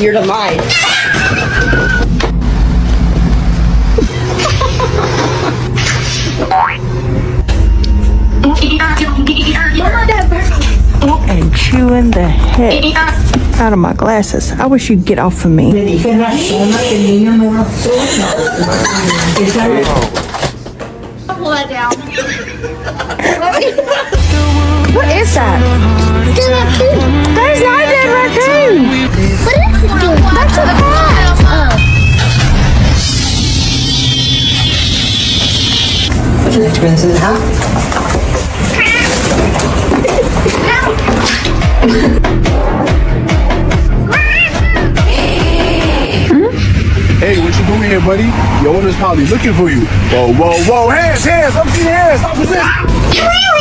your demise. And chewing the heck out of my glasses. I wish you'd get off of me. Le dije a la zona que el niño no lo toca. Pull that down. What is that? That is not a dead raccoon. What is it doing? That's a cat. What's the expenses, huh? Hey, what you doing here, buddy? Your owner's probably looking for you. Whoa, whoa, whoa, hands, up to your hands, stop resisting.